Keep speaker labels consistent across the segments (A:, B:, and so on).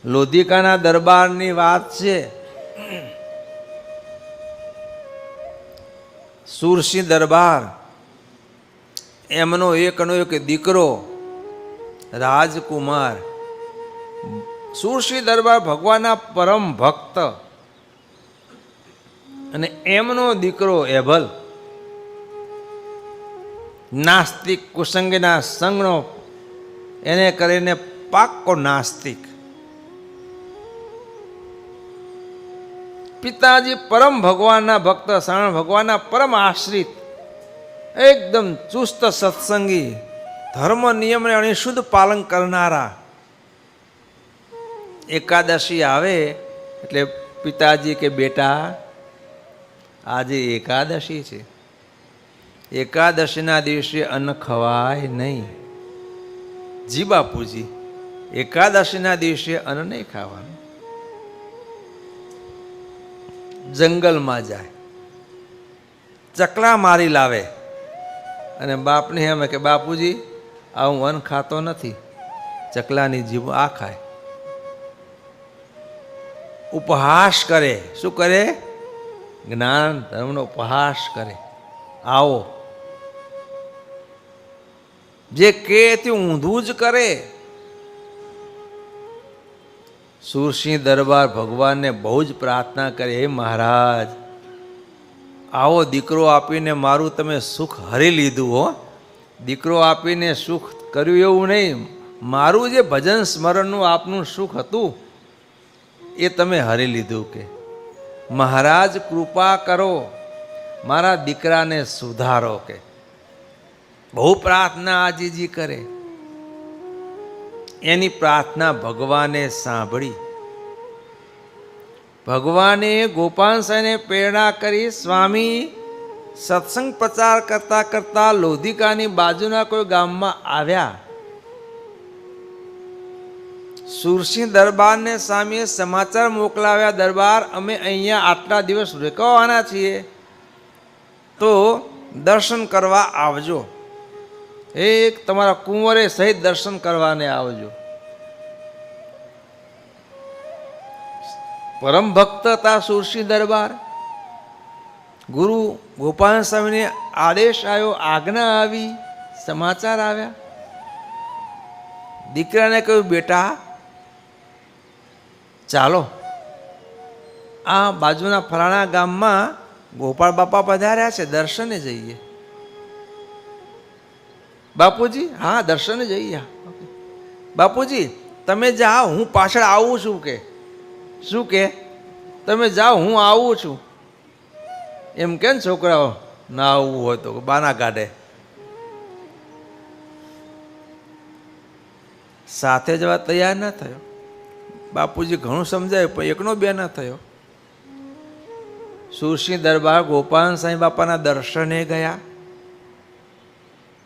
A: લોધિકાના દરબારની વાત છે. સુરસિંહ દરબાર, એમનો એકનો એક દીકરો રાજકુમાર. સુરસિંહ દરબાર ભગવાનના પરમ ભક્ત, અને એમનો દીકરો એભલ નાસ્તિક, કુસંગના સંગનો, એને કરીને પાક્કો નાસ્તિક. પિતાજી પરમ ભગવાનના ભક્ત, શરણ ભગવાનના પરમ આશ્રિત, એકદમ ચુસ્ત સત્સંગી, ધર્મ નિયમને અણિશુદ્ધ પાલન કરનારા. એકાદશી આવે એટલે પિતાજી કે બેટા આજે એકાદશી છે, એકાદશીના દિવસે અન્ન ખવાય નહીં. જી બાપુજી, એકાદશીના દિવસે અન્ન નહીં ખાવાનું. જંગલમાં જાય, ચકલા મારી લાવે, અને બાપને એમ કે બાપુજી આ હું અન્ન ખાતો નથી, ચકલાની જીભ આ ખાય. ઉપહાસ કરે. શું કરે? જ્ઞાન ધર્મનો ઉપહાસ કરે. આવો જે કે તે ઊંધું જ કરે. સુરસિંહ દરબાર ભગવાનને બહુ જ પ્રાર્થના કરે, હે મહારાજ આવો દીકરો આપીને મારું તમે સુખ હરી લીધું હો. દીકરો આપીને સુખ કર્યું એવું નહીં, મારું જે ભજન સ્મરણનું આપનું સુખ હતું એ તમે હરી લીધું. કે મહારાજ કૃપા કરો, મારા દીકરાને સુધારો. કે બહુ પ્રાર્થના આજીજી કરે. એની પ્રાર્થના ભગવાને સાંભળી. ભગવાને ગોપાલ સાહેબને પ્રેરણા કરી. સ્વામી સત્સંગ પ્રચાર કરતા કરતા લોધિકાની બાજુના કોઈ ગામમાં આવ્યા. સુરસિંહ દરબારને સ્વામીએ સમાચાર મોકલાવ્યા, દરબાર અમે અહીંયા આટલા દિવસ રોકાવાના છીએ, તો દર્શન કરવા આવજો. એક તમારા કુંવરે સહિત દર્શન કરવાને આવજો. પરમ ભક્ત હતા સુરસિંહ દરબાર. ગુરુ ગોપાલ સ્વામીને આદેશ આવ્યો, આજ્ઞા આવી, સમાચાર આવ્યા. દીકરાને કહ્યું, બેટા ચાલો આ બાજુના ફલાણા ગામમાં ગોપાળ બાપા પધાર્યા છે, દર્શને જઈએ. બાપુજી હા દર્શને જઈએ. બાપુજી તમે જાઓ, હું પાછળ આવું છું. કે શું કે તમે જાઓ હું આવું છું. એમ કે ને છોકરાઓ ના આવવું હોય તો બાના કાઢે. સાથે જવા તૈયાર ના થયો. બાપુજી ઘણું સમજાયું પણ એકનો બે ના થયો. સુરસિંહ દરબાર ગોપાલ સાંઈ બાપાના દર્શને ગયા.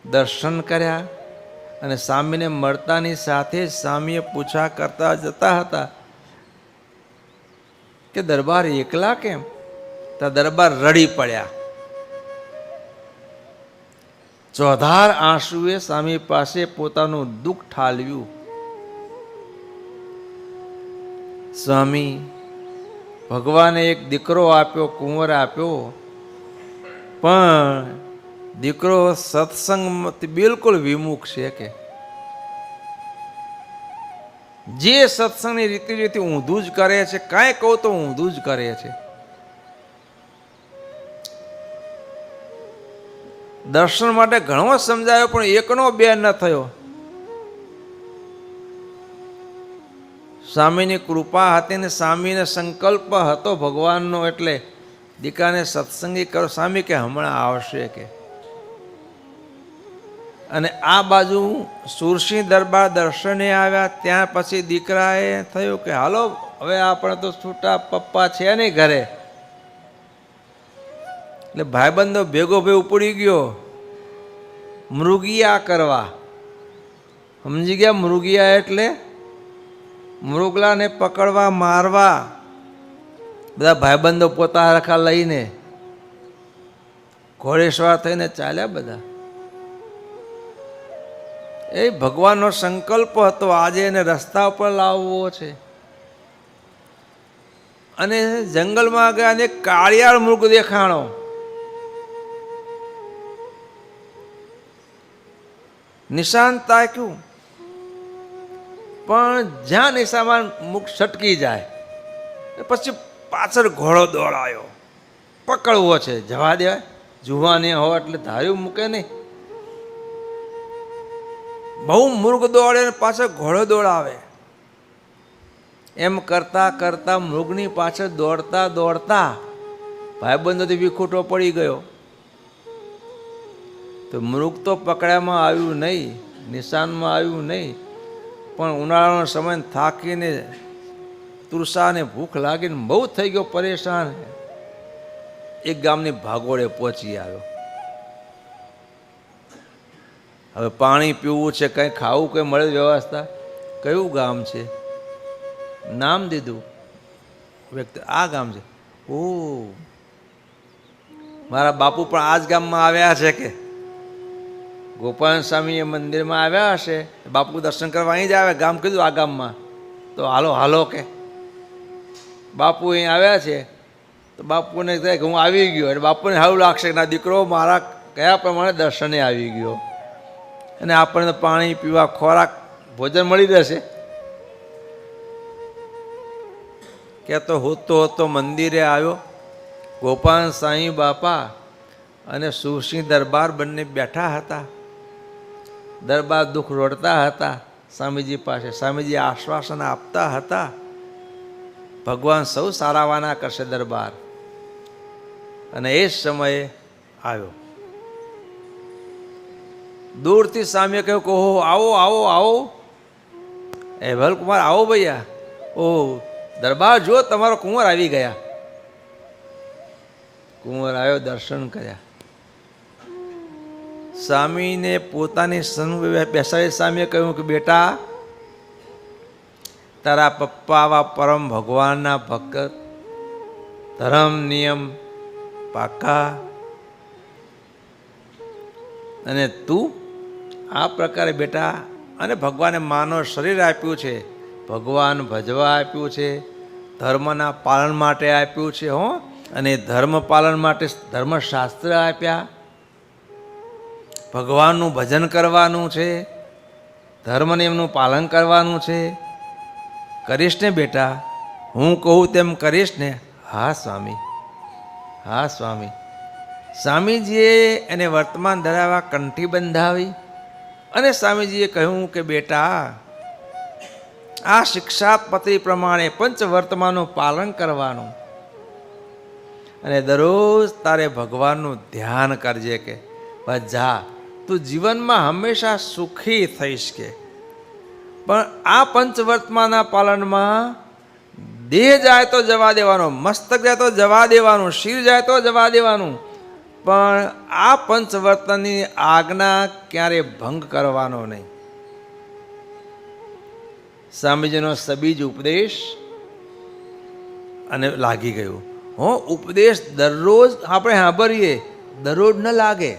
A: દર્શન કર્યા અને સ્વામીને મળતાની સાથે જ સ્વામીએ પૂછા કરતા જતા હતા કે દરબાર એકલા કેમ? તો દરબાર રડી પડ્યા. ચોધાર આંસુએ સ્વામી પાસે પોતાનું દુઃખ ઠાલવ્યું. સ્વામી ભગવાને એક દીકરો આપ્યો, કુંવર આપ્યો, પણ દીકરો સત્સંગમાંથી બિલકુલ વિમુખ છે. કે જે સત્સંગની રીતિ ઊંધું જ કરે છે, કાંઈ કહું તો ઊંધું જ કરે છે. દર્શન માટે ઘણો સમજાયો પણ એકનો બે ન થયો. સ્વામીની કૃપા હતી ને સ્વામીને સંકલ્પ હતો ભગવાનનો, એટલે દીકરાને સત્સંગી કરો. સ્વામી કે હમણાં આવશે. કે અને આ બાજુ સુરસિંહ દરબાર દર્શને આવ્યા. ત્યાં પછી દીકરાએ થયું કે હાલો હવે આપણે તો છૂટા, પપ્પા છે નહીં ઘરે. એટલે ભાઈબંધો ભેગો ઉપડી ગયો મૃગિયા કરવા. સમજી ગયા? મૃગિયા એટલે મૃગલાને પકડવા, મારવા. બધા ભાઈબંધો પોતા હરખા લઈને ઘોડેસવાર થઈને ચાલ્યા બધા. એ ભગવાનનો સંકલ્પ હતો આજે એને રસ્તા ઉપર લાવવો છે. અને જંગલમાં ગયા અને કાળિયાળ મૃગ દેખાણો. નિશાન તાક્યું, પણ જ્યાં નિશામાં મુખ છટકી જાય પછી પાછળ ઘોડો દોડાયો. પકડવો છે, જવા દેવાય, જુવાની હોય એટલે ધાર્યું મૂકે નહીં. બહુ મૃગ દોડે ને પાછળ ઘોડો દોડાવે. એમ કરતા કરતા મૃગની પાછળ દોડતા દોડતા ભાઈબંધોથી વિખૂટો પડી ગયો. તો મૃગ તો પકડ્યામાં આવ્યું નહીં, નિશાનમાં આવ્યું નહીં, પણ ઉનાળાનો સમય થાકીને તૃષાને ભૂખ લાગીને બહુ થઈ ગયો પરેશાન. એક ગામની ભાગોળે પહોંચી આવ્યો. હવે પાણી પીવું છે, કંઈ ખાવું કંઈ મળે વ્યવસ્થા. કયું ગામ છે? નામ દીધું વ્યક્તિ, આ ગામ છે. ઓ, મારા બાપુ પણ આ જ ગામમાં આવ્યા છે કે ગોપાલ સ્વામી મંદિરમાં આવ્યા હશે, બાપુ દર્શન કરવા અહીં જ આવે. ગામ કીધું આ ગામમાં, તો હાલો હાલો કે બાપુ અહીં આવ્યા છે. તો બાપુને કહે કે હું આવી ગયો. એટલે બાપુને સારું લાગશે કે ના દીકરો મારા કયા પ્રમાણે દર્શને આવી ગયો, અને આપણને પાણી પીવા ખોરાક ભોજન મળી રહેશે. કહેતો હોતો મંદિરે આવ્યો. ગોપાલ સાંઈ બાપા અને સુરસિંહ દરબાર બંને બેઠા હતા. દરબાર દુઃખ રોડતા હતા સ્વામીજી પાસે. સ્વામીજી આશ્વાસન આપતા હતા, ભગવાન સૌ સારાવાના કરશે દરબાર. અને એ જ સમયે આવ્યો. દૂરથી સ્વામીએ કહ્યું કે ઓહો, આવો આવો આવો, એ ભલકુમાર આવો ભૈયા. ઓહ દરબાર જો, તમારો કુંવર આવી ગયા. કુંવર આવ્યો, દર્શન કર્યા. સ્વામીને પોતાની સન્મુખ બેસાડી સ્વામીએ કહ્યું કે બેટા, તારા પપ્પા આવા પરમ ભગવાનના ભક્ત, ધર્મ નિયમ પાકા, અને તું આ પ્રકારે બેટા, અને ભગવાને માનવ શરીર આપ્યું છે, ભગવાન ભજવા આપ્યું છે, ધર્મના પાલન માટે આપ્યું છે. હો, અને ધર્મ પાલન માટે ધર્મશાસ્ત્ર આપ્યા. ભગવાનનું ભજન કરવાનું છે, ધર્મ નિયમનું પાલન કરવાનું છે. કરીશ ને બેટા? હું કહું તેમ કરીશ ને? હા સ્વામી, હા સ્વામી. સ્વામીજીએ એને વર્તમાન ધરાવવા કંઠી બંધાવી અને સ્વામીજીએ કહ્યું કે બેટા, આ શિક્ષાપત્રી પ્રમાણે પંચ વર્તમાનનું પાલન કરવાનું, અને દરરોજ તારે ભગવાનનું ધ્યાન કરજે. કે બસ જા, તું જીવનમાં હંમેશા સુખી થઈશ. કે પણ આ પંચવર્તમાનના પાલનમાં દેહ જાય તો જવા દેવાનો, મસ્તક જાય તો જવા દેવાનું, શિર જાય તો જવા દેવાનું, પણ આ પંચવર્તનની આજ્ઞા ક્યારે ભંગ કરવાનો નહીં. સ્વામીજીનો સબીજ ઉપદેશ અને લાગી ગયું. હો, ઉપદેશ દરરોજ આપણે સાંભળીએ, દરરોજ ન લાગે.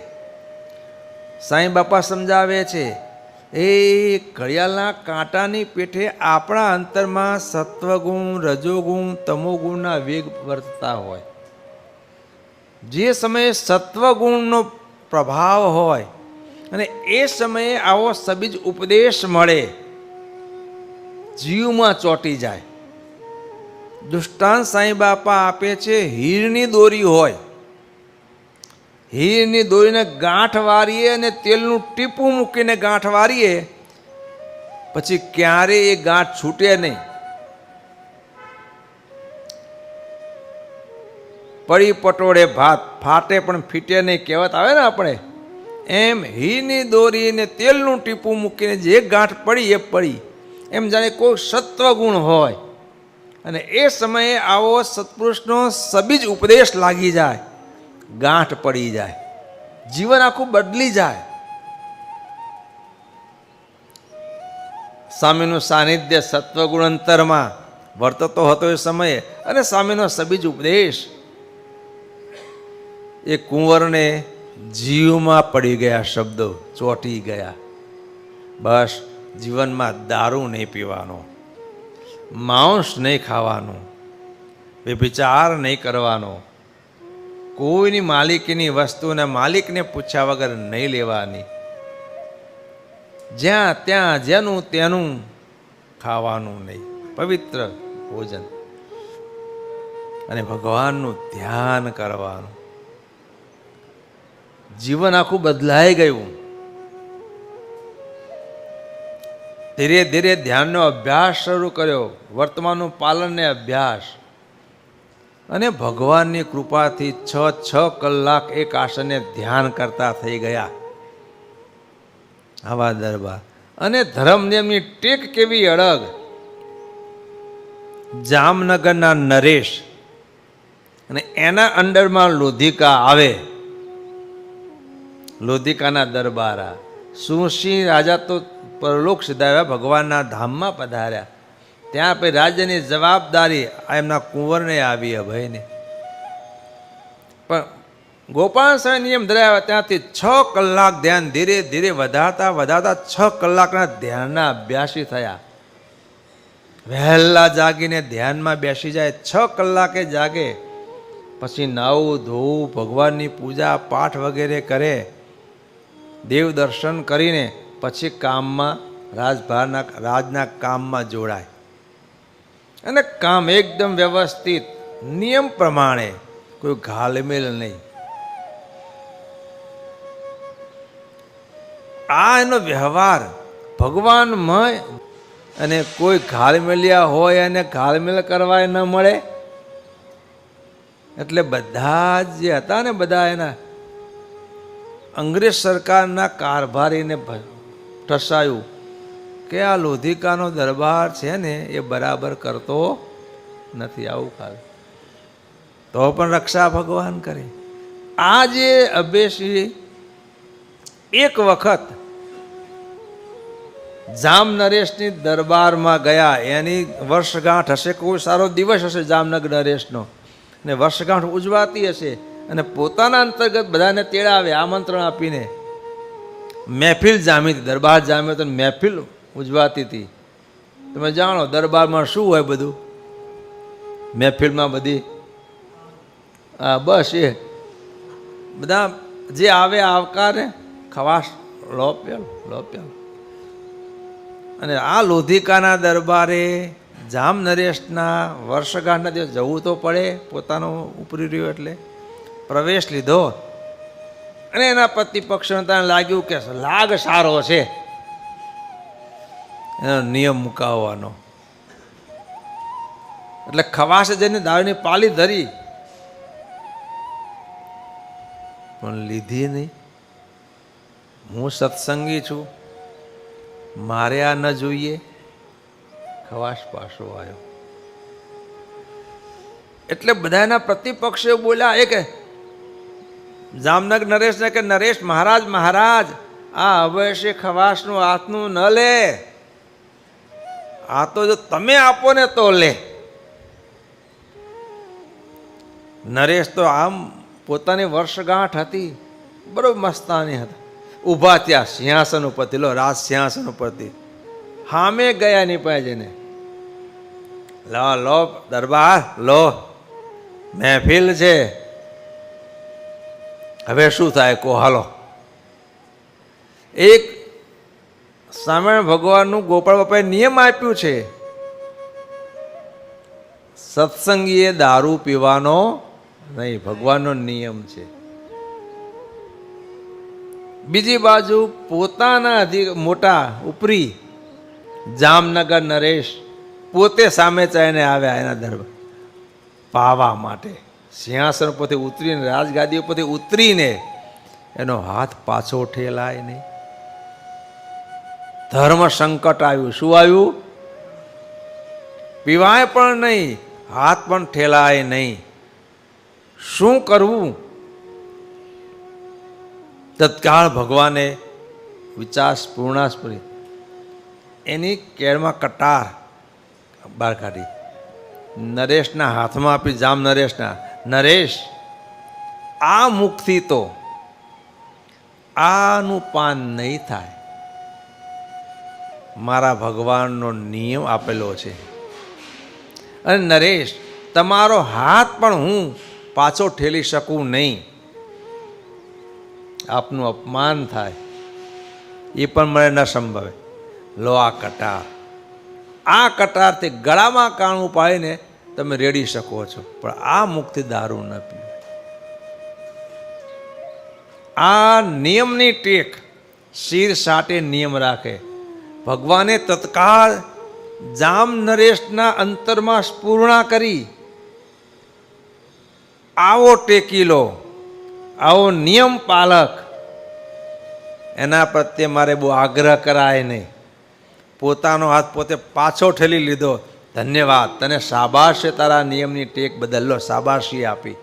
A: સાંઈ બાપા સમજાવે છે, એ ઘડિયાળના કાંટાની પેઠે આપણા અંતરમાં સત્વગુણ, રજોગુણ, તમોગુણના વેગ વર્તતા હોય. જે સમયે સત્વગુણનો પ્રભાવ હોય અને એ સમયે આવો સબીજ ઉપદેશ મળે, જીવમાં ચોંટી જાય. દૃષ્ટાંત સાંઈ બાપા આપે છે, હીરની દોરી હોય, હીરની દોરીને ગાંઠ વારીએ અને તેલનું ટીપું મૂકીને ગાંઠ વારીએ, પછી ક્યારેય એ ગાંઠ છૂટે નહીં. પડી પટોળે ભાત, ફાટે પણ ફીટે નહીં કહેવત આવે ને આપણે, એમ હીરની દોરીને તેલનું ટીપું મૂકીને જે ગાંઠ પડી એ પડી. એમ જાણે કોઈ સત્વગુણ હોય અને એ સમયે આવો સત્પુરુષનો સબીજ ઉપદેશ લાગી જાય, ગાંઠ પડી જાય, જીવન આખું બદલી જાય. સ્વામીનું સાનિધ્ય સત્વગુણ અંતરમાં વર્તતો હતો એ સમયે, અને સ્વામીનો સબીજ ઉપદેશ એ કુંવરને જીવમાં પડી ગયા, શબ્દો ચોંટી ગયા. બસ જીવનમાં દારૂ નહીં પીવાનો, માંસ નહીં ખાવાનું, વ્યભિચાર નહીં કરવાનો, કોઈની માલિકીની વસ્તુને માલિકને પૂછ્યા વગર નહીં લેવાની, જ્યાં ત્યાં જેનું તેનું ખાવાનું નહીં, પવિત્ર ભોજન, અને ભગવાનનું ધ્યાન કરવાનું. જીવન આખું બદલાઈ ગયું. ધીરે ધીરે ધ્યાનનો અભ્યાસ શરૂ કર્યો, વર્તમાનનું પાલનને અભ્યાસ, અને ભગવાનની કૃપાથી 6 કલાક એક આસને ધ્યાન કરતા થઈ ગયા. આવા દરબાર અને ધર્મ નિયમની ટેક કેવી અડગ. જામનગરના નરેશ અને એના અંડરમાં લોધિકા આવે. લોધિકાના દરબારા સુસિંહ રાજા તો પરલોક સિધાવ્યા, ભગવાનના ધામમાં પધાર્યા. ત્યાં પછી રાજ્યની જવાબદારી એમના કુંવરને આવી, અભયને. પણ ગોપાલ સ્વામી નિયમ ધરાવ્યા. ત્યાંથી 6 કલાક ધ્યાન ધીરે ધીરે વધારતા વધારતા 6 કલાકના ધ્યાનના અભ્યાસી થયા. વહેલા જાગીને ધ્યાનમાં બેસી જાય, 6 કલાકે જાગે, પછી નાવું ધોવું, ભગવાનની પૂજા પાઠ વગેરે કરે, દેવ દર્શન કરીને પછી કામમાં રાજના કામમાં જોડાય. અને કામ એકદમ વ્યવસ્થિત નિયમ પ્રમાણે, કોઈ ઘાલમેલ નહીં. આ એનો વ્યવહાર ભગવાનમય. અને કોઈ ઘાલમેલિયા હોય અને ઘાલમેલ કરવા ન મળે. એટલે બધા જે હતા ને, બધા એના અંગ્રેજ સરકારના કારભારીને ઠસાયું કે આ લોધિકાનો દરબાર છે ને એ બરાબર કરતો નથી. આવું ખાલ તો પણ રક્ષા ભગવાન કરે. આ જે અભેશી એક વખત જામ નરેશની દરબારમાં ગયા. એની વર્ષગાંઠ હશે, કોઈ સારો દિવસ હશે જામનગર નરેશનો, ને વર્ષગાંઠ ઉજવાતી હશે, અને પોતાના અંતર્ગત બધાને તેડાવે આમંત્રણ આપીને. મહેફિલ જામી હતી, દરબાર જામ્યો તો મહેફિલ ઉજવાતી હતી. તમે જાણો દરબારમાં શું હોય બધું, મહેફિલમાં બધી બસ એ બધા જે આવે આવકારે, ખવાશ, લો પ્યાલો. અને આ લોધિકાના દરબારે જામ નરેશના વર્ષગાંઠના દિવસ જવું તો પડે, પોતાનો ઉપરી રહ્યો એટલે પ્રવેશ લીધો. અને એના પતિ પક્ષને લાગ્યું કે લાગ સારો છે, એનો નિયમ મુકાવવાનો. એટલે ખવાશે જઈને દારૂની પાલી ધરી, પણ લીધી નહીં. હું સત્સંગી છું, મારે આ ન જોઈએ. ખવાશ પાછો આવ્યો. એટલે બધાના પ્રતિપક્ષે બોલ્યા, એક જામનગર નરેશને કે નરેશ મહારાજ આ અવશ્ય ખવાશનું હાથનું ન લે, આ તો જો તમે આપો ને તો લે. નરેશ તો આમ પોતાની વર્ષગાંઠ હતી, બરોબર મસ્તાની હતા. ઊભા ત્યાં સિંહાસન ઉપરથી, લો રાજ સિંહાસન ઉપરથી સામે ગયા નહીં પાય જઈને, લો દરબાર લો, મહેફિલ છે, હવે શું થાય કો હાલો. એક સ્વામિનારાયણ ભગવાનનું ગોપાળ બાપાએ નિયમ આપ્યું છે, સત્સંગીએ દારૂ પીવાનો નહીં, ભગવાનનો નિયમ છે. બીજી બાજુ પોતાના મોટા ઉપરી જામનગર નરેશ પોતે સામે ચાઈને આવ્યા એના દરબાર પાવા માટે. સિંહાસન પરથી ઉતરીને, રાજગાદી ઉપરથી ઉતરીને એનો હાથ પાછો ઠેલાય નહીં. ધર્મ સંકટ આવ્યું. શું આવ્યું? પીવાય પણ નહીં, હાથ પણ ઠેલાય નહીં. શું કરવું? તત્કાળ ભગવાને વિચાર પૂર્ણાસ્પરી એની કેળમાં કટાર બહાર કાઢી, નરેશના હાથમાં આપી. જામ નરેશના, નરેશ આ મુખથી તો આનું પાન નહીં થાય, મારા ભગવાનનો નિયમ આપેલો છે. અને નરેશ તમારો હાથ પણ હું પાછો ઠેલી શકું નહીં. આપનું અપમાન થાય એ પણ મને ન સંભવે. લો આ કટાર. આ કટારથી ગળામાં કાણું પાડીને તમે રેડી શકો છો, પણ આ મુક્તિ દારૂ ન પીવે. આ નિયમની ટેક શિર સાટે નિયમ રાખે. ભગવાને તત્કાળ જામ નરેશના અંતરમાં સ્ફૂર્ણા કરી, આવો ટેકીલો, આવો નિયમ પાલક. એના પ્રત્યે મારે બહુ આગ્રહ કરાય નહીં. પોતાનો હાથ પોતે પાછો ઠેલી લીધો. ધન્યવાદ, તને શાબાશ છે તારા નિયમની ટેક બદલ. લો શાબાશી આપી.